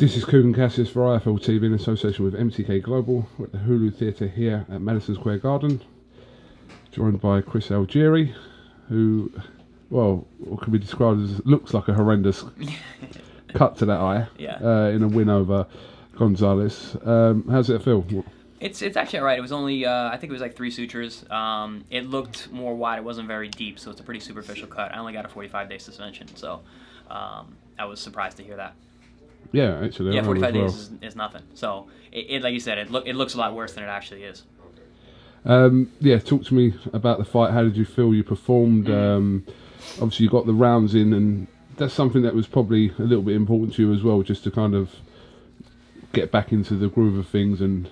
This is KUGAN CASSIUS for IFL TV in association with MTK Global. We're at the Hulu Theatre here at Madison Square Garden, joined by Chris Algieri, who, well, what can be described as looks like a horrendous cut to that eye in a win over Gonzalez. How's it feel? It's actually alright. It was only, I think it was like 3 sutures. It looked more wide. It wasn't very deep, so it's a pretty superficial cut. I only got a 45-day suspension, so I was surprised to hear that. Yeah, actually. Yeah, 45 days is nothing. So, it like you said, it looks a lot worse than it actually is. Yeah, talk to me about the fight. How did you feel you performed? Obviously, you got the rounds in, and that's something that was probably a little bit important to you as well, just to kind of get back into the groove of things and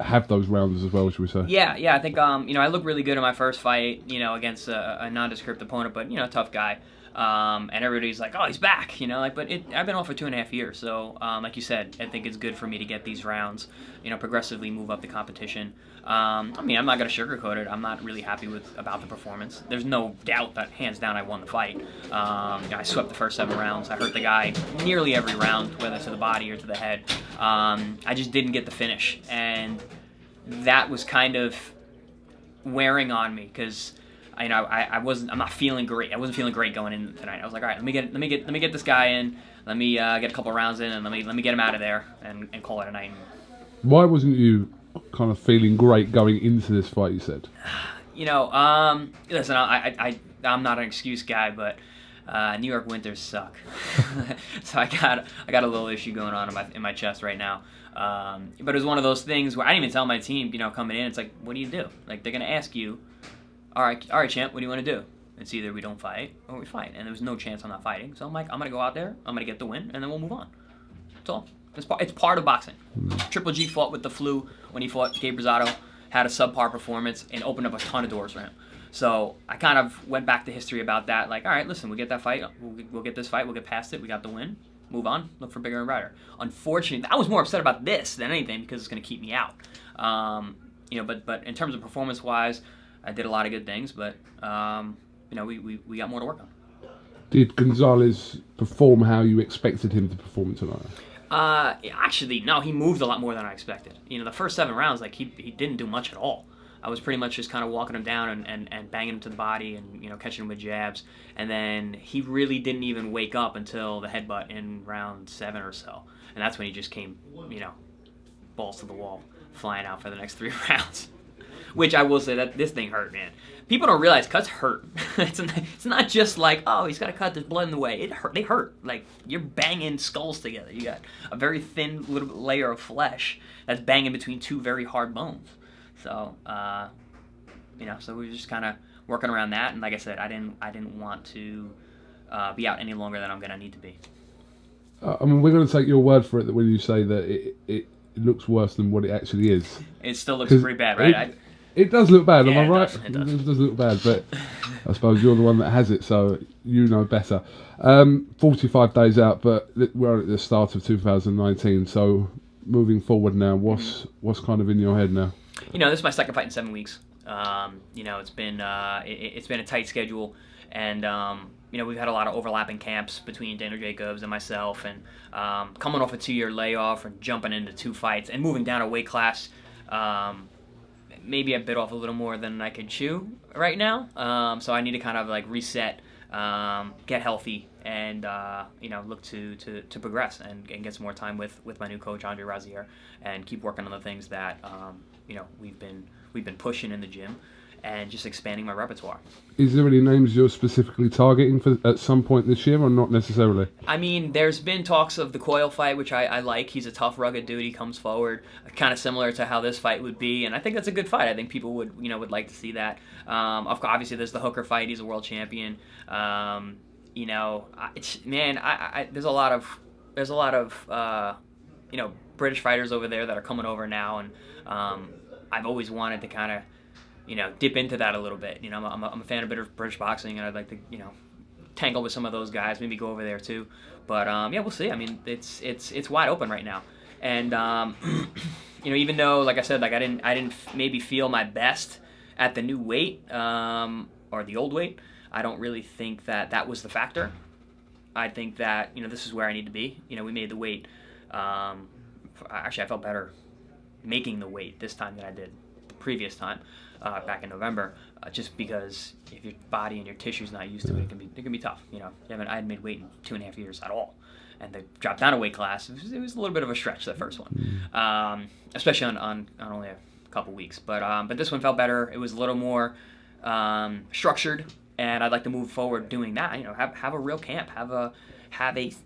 have those rounds as well, should we say? Yeah. I think I looked really good in my first fight, against a nondescript opponent, but tough guy. And everybody's like, oh, he's back, but I've been off for 2.5 years, so like you said, I think it's good for me to get these rounds, progressively move up the competition. I'm not going to sugarcoat it. I'm not really happy about the performance. There's no doubt that, hands down, I won the fight. I swept the first 7 rounds. I hurt the guy nearly every round, whether to the body or to the head. I just didn't get the finish, and that was kind of wearing on me, because I'm not feeling great. I wasn't feeling great going in tonight. I was like, all right, let me get this guy in. Let me get a couple rounds in, and let me get him out of there and call it a night. Why wasn't you kind of feeling great going into this fight? You said. Listen, I'm not an excuse guy, but New York winters suck. So I got a little issue going on in my chest right now. But it was one of those things where I didn't even tell my team, coming in. It's like, what do you do? Like, they're gonna ask you, all right, champ, what do you want to do? It's either we don't fight or we fight, and there was no chance I'm not fighting. So I'm like, I'm gonna go out there, I'm gonna get the win, and then we'll move on. That's all. It's part of boxing. Triple G fought with the flu when he fought Gabe Rosado, had a subpar performance, and opened up a ton of doors for him. So I kind of went back to history about that. Like, all right, listen, we'll get that fight, we'll get this fight, we'll get past it, we got the win, move on, look for bigger and brighter. Unfortunately, I was more upset about this than anything because it's gonna keep me out. But in terms of performance-wise, I did a lot of good things, but we got more to work on. Did Gonzalez perform how you expected him to perform tonight? Actually, no, he moved a lot more than I expected. The first 7 rounds, like, he didn't do much at all. I was pretty much just kind of walking him down and banging him to the body and catching him with jabs. And then he really didn't even wake up until the headbutt in round 7 or so. And that's when he just came, balls to the wall, flying out for the next 3 rounds. Which I will say that this thing hurt, man. People don't realize cuts hurt. It's not just like, oh, he's got a cut, there's blood in the way. It hurt. They hurt. Like, you're banging skulls together. You got a very thin little layer of flesh that's banging between 2 very hard bones. So, so we were just kind of working around that. And like I said, I didn't want to be out any longer than I'm gonna need to be. We're going to take your word for it that when you say that it looks worse than what it actually is. It still looks pretty bad, right? It does look bad, am I right? It does look bad, but I suppose you're the one that has it, so you know better. 45 days out, but we're at the start of 2019, so moving forward now, what's kind of in your head now? This is my second fight in 7 weeks. It's been a tight schedule, and we've had a lot of overlapping camps between Daniel Jacobs and myself, and coming off a 2-year layoff and jumping into 2 fights and moving down a weight class. Maybe I bit off a little more than I could chew right now. So I need to kind of like reset, get healthy, and look to progress and get some more time with my new coach Andre Razier, and keep working on the things that we've been pushing in the gym, and just expanding my repertoire. Is there any names you're specifically targeting for at some point this year, or not necessarily? There's been talks of the Coyle fight, which I like. He's a tough, rugged dude. He comes forward, kind of similar to how this fight would be, and I think that's a good fight. I think people would like to see that. Obviously, there's the Hooker fight. He's a world champion. There's a lot of British fighters over there that are coming over now, and I've always wanted to kind of dip into that a little bit. I'm a fan of British boxing, and I'd like to, tangle with some of those guys, maybe go over there too. But we'll see. It's wide open right now, and even though, like I said, like I didn't maybe feel my best at the new weight or the old weight, I don't really think that was the factor. I think that, this is where I need to be. We made the weight. Actually, I felt better making the weight this time than I did the previous time, back in November, just because if your body and your tissue's not used to it, it can be tough. I hadn't made weight in 2.5 years at all, and to drop down a weight class, it was a little bit of a stretch, that first one, especially on only a couple weeks. But this one felt better. It was a little more structured, and I'd like to move forward doing that. Have a real camp, have a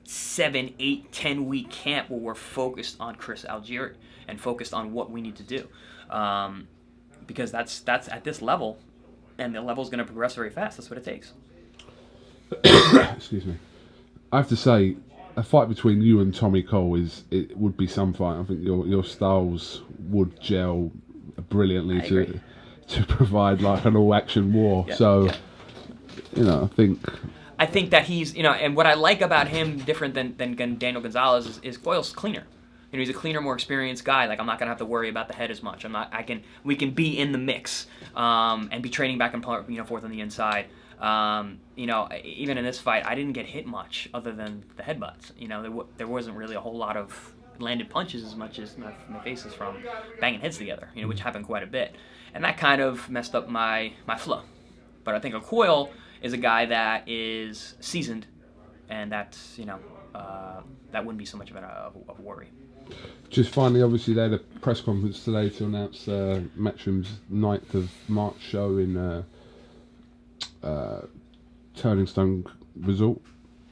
7, 8, 10 week camp where we're focused on Chris Algieri and focused on what we need to do, because that's at this level, and the level's going to progress very fast. That's what it takes. Excuse me. I have to say, a fight between you and Tommy Coyle would be some fight. I think your styles would gel brilliantly to provide like an all action war. Yeah, so I think that he's, and what I like about him, different than Daniel Gonzalez, is Coyle's cleaner. He's a cleaner, more experienced guy. Like, I'm not gonna have to worry about the head as much. We can be in the mix, and be trading back and forth on the inside. Even in this fight, I didn't get hit much other than the headbutts. There wasn't really a whole lot of landed punches as much as my face is from banging heads together. Which happened quite a bit, and that kind of messed up my flow. But I think a Coyle is a guy that is seasoned, and that's that wouldn't be so much of a worry. Just finally, obviously, they had a press conference today to announce Matchroom's 9th of March show in Turning Stone Resort,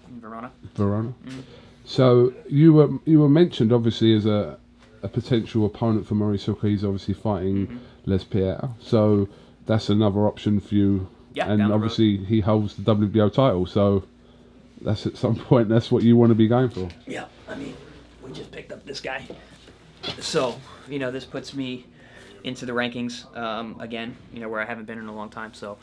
Verona. Mm-hmm. So you were mentioned obviously as a potential opponent for Maurice Hooker. He's obviously fighting Les Pierre, so that's another option for you. Yeah, and obviously he holds the WBO title, so that's at some point that's what you want to be going for. Yeah, we just picked up this guy, so this puts me into the rankings again. Where I haven't been in a long time. So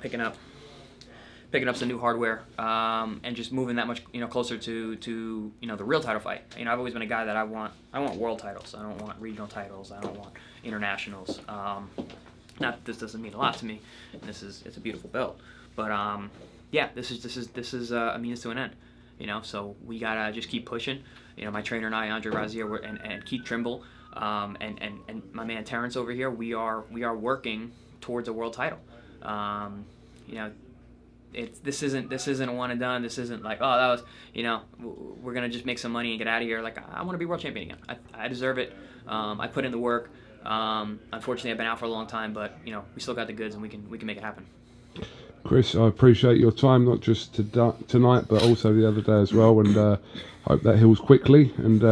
picking up some new hardware, and just moving that much closer to the real title fight. I've always been a guy that I want world titles. I don't want regional titles. I don't want internationals. Not that this doesn't mean a lot to me. It's a beautiful belt, but this is a means to an end. So we gotta just keep pushing. My trainer and I, Andre Razier, and Keith Trimble, and my man Terrence over here, we are working towards a world title. This isn't a one and done. This isn't like, oh, that was, we're gonna just make some money and get out of here. Like, I want to be world champion again. I deserve it. I put in the work. Unfortunately, I've been out for a long time, but we still got the goods, and we can make it happen. Chris, I appreciate your time, not just tonight, but also the other day as well, and hope that heals quickly, and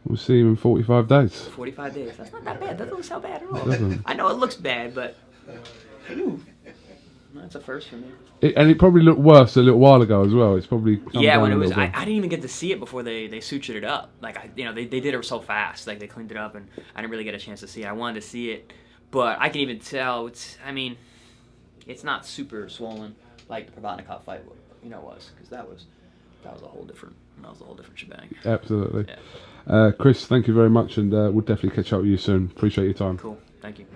we'll see you in 45 days. 45 days. That's not that bad. That doesn't sound bad at all. I know it looks bad, but that's a first for me. And it probably looked worse a little while ago as well. It's probably when it was. I didn't even get to see it before they sutured it up. Like they did it so fast. Like they cleaned it up, and I didn't really get a chance to see it. I wanted to see it, but I can even tell it's not super swollen like the Provodnikov fight was, because that was a whole different shebang. Absolutely. Yeah. Chris, thank you very much, and we'll definitely catch up with you soon. Appreciate your time. Cool. Thank you.